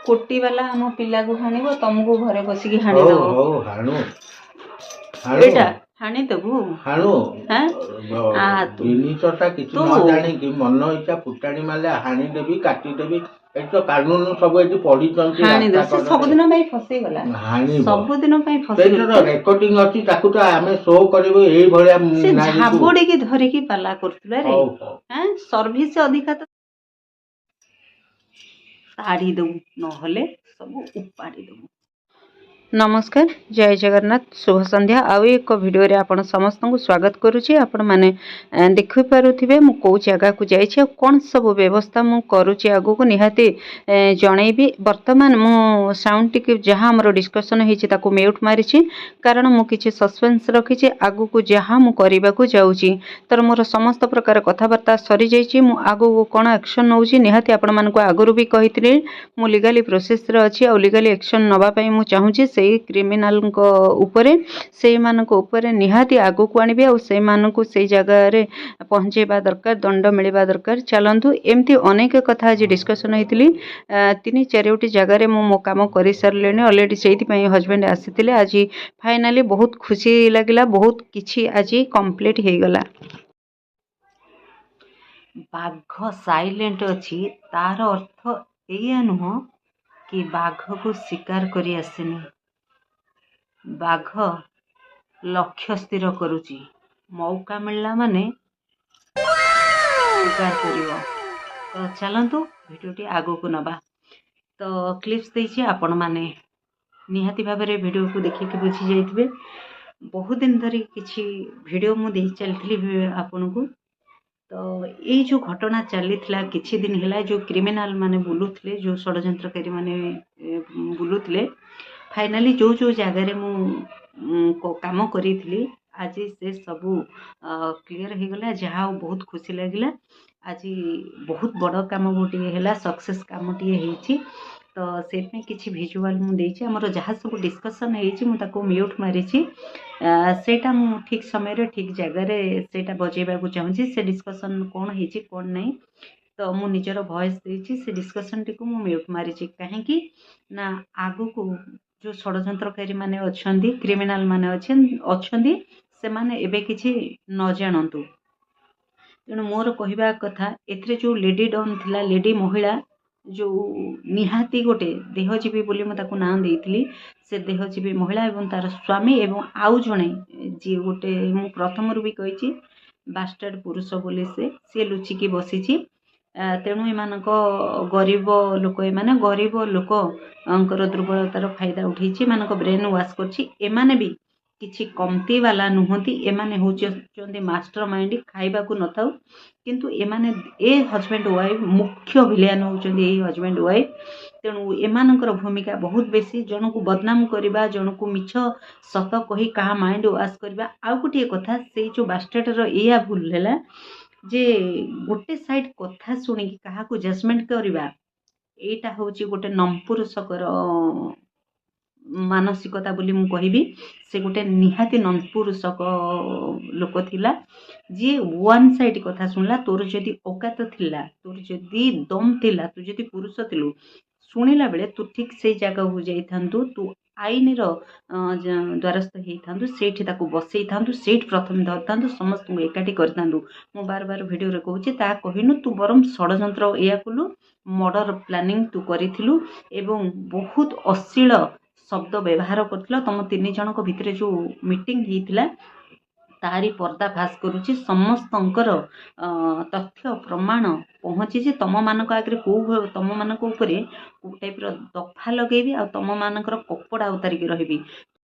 कोटी वाला आम पिला को हाणिबो तुमको घरे बसिकी हाणी हौ दबो हौ हाणु एटा हाणी देबू हाणु हां आ तू जिनिसटा किछि तू न जानि कि मन इच्छा फुटाणी माले हाणी देबी काटी देबी ए तो कानून सब एठी पढी चंती हाणी दे रास्ता से सब दिन भाई फसे गला हाणी सब दिन भाई फसे पेटर गला रेकॉर्डिंग अछि ताकू तो आमे शो करबो एई भलिया से नारी को झाबोडी की धरे की पाला करथुला रे हौ हौ हां सर्विस अधिका तो ताड़ी दऊ नहले सब उपाड़ी दऊ। नमस्कार जय जगन्नाथ शुभ संध्या आउ एक वीडियो रे आपण समस्त को स्वागत करुछि। आपण माने देखि पारुथिबे मु को जगह को जाई छी कोन सब व्यवस्था मु करुछि आगु को निहाती जणैबी। वर्तमान मु साउंड टिके जहां हमर डिस्कशन हेछि ताको म्यूट मारि छी कारण मु किछि सस्पेंस रखि छी आगु को जहां मु करिबा को जाउछि तर मोर समस्त प्रकार कथाबार्ता सरी जाई छी। मु आगु को कोन एक्शन नउछि निहाती आपण मान को आगुरु भी कहितले मु लीगली प्रोसेस रे अछि आ लीगली एक्शन नबा पई मु चाहूछि से क्रिमिनाल को ऊपरे से मानको ऊपरे निहाती आगु को आनिबे आ से मानको से जगह रे पहुंचेबा दरकार दंड मिलबा दरकार। चलंतु एमती अनेक कथा आज डिस्कशन हेतिली 3-4 जगह रे मो काम करि सरलेनी ऑलरेडी सेति पई हस्बैंड आसीतिले आज फाइनली बहुत खुशी लागिला बहुत किछि आज कंप्लीट हे गला। बाघ साइलेंट अछि तार अर्थ एया नुह कि बाघ को शिकार करी आसेनी बाघ लक्ष्य स्थिर करुची मौका मिलला माने शिकार करिवो। तो चलंतु वीडियोटी आगो को नबा तो क्लिप्स देछि आपण माने निहाती भाबे रे वीडियो को देखि के बुझी जाइतबे। बहुत दिन धरि किछि वीडियो मु दे चलथली आपण को तो ये जो घटना चलीथिला किछि दिन हिला जो क्रिमिनल माने बुलुथले जो षडयंत्रकारी माने बुलुथले फाइनली जो जो जगह रे मु काम करी आज से सब क्लियर हो गला जहाँ बहुत खुशी लगिला। आज बहुत बड़ काम गोटे है सक्सेस काम टे होती तो से किसी भिजुआल मुझे आमर जहाँ सब डिस्कसन हो म्यूट मारी सेटा मु ठीक समय रे ठीक जगह रे सेटा बजेबा को चाहूँगी से डिस्कसन कौन है कौन नहीं तो मु निजर वॉइस देछि से डिस्कसन टी को मु म्यूट मारी कहीं ना आगु को जो षडयंत्रकारी माने अछंती क्रिमिनल माने अछंती से माने एबे किछि न जानंतु। तेणु मोर कहवा कथा एथरे जो लेडी डॉन थिला लेडी महिला जो निहाती गोटे देहजीवी बोली मु ताकू नाम देइथिली से देहजीवी महिला एवं तार स्वामी एवं आउ जणे जी गोटे मु प्रथम रु भी कहिछि बास्टर्ड पुरुष बोली से लुचिकी बसिछि। तेणु एमानक गरीब लोक एमाने गरीब लोक अंकर दुर्बलतार फायदा उठेछि एमानक ब्रेन वाश करछि। एमाने भी किछि कमती वाला नुहंती एमाने होचंदी मास्टर माइंड खाइबा को नथाउ किंतु एमाने ए हस्बैंड वाइफ मुख्य विलियन होचंदी ए हस्बैंड वाइफ। तेणु एमानकर भूमिका बहुत बेसी जन को बदनाम करबा जन को मिछ सत कही कहा माइंड वाश करबा। आउ गोटे कथा से जो बास्टर्डर एया भूल हैला जे गोटे साइड कथा सुनी कहा को जजमेंट करबा एटा होची गोटे नमपुरुषकर मानसिकता बोली मु कहबी। से गोटे निहाती नमपुरुषक लोक थिला जी वन साइड कथा सुनला तोर जदि औकात थिला तोर जदि दम थिला तू जदि पुरुष थिलु शुणिला बेले तू ठीक से जगह को जाइथांतु तू आईन द्वारस्थ होइथांतु सेठी ताको बसैथांतु सेठ प्रथम धरथांतु समस्त को एकाठी करथांतु। मु बार बार वीडियो रे कहूची ता कहिनु तू बरम षडयंत्र एया कुलु मर्डर प्लानिंग तू करिथिलु एवं बहुत अश्लील शब्द व्यवहार करथिला तम 3 जनक भितरे जो मीटिंग हेइथिला तारी पर्दाफाश करुची समस्तंकर तथ्य प्रमाण पहुँची तम मानक आगे को तम मानक ऊपर को टाइप दफा लगेबी आ तम मानकर कपड़ा उतारिक रही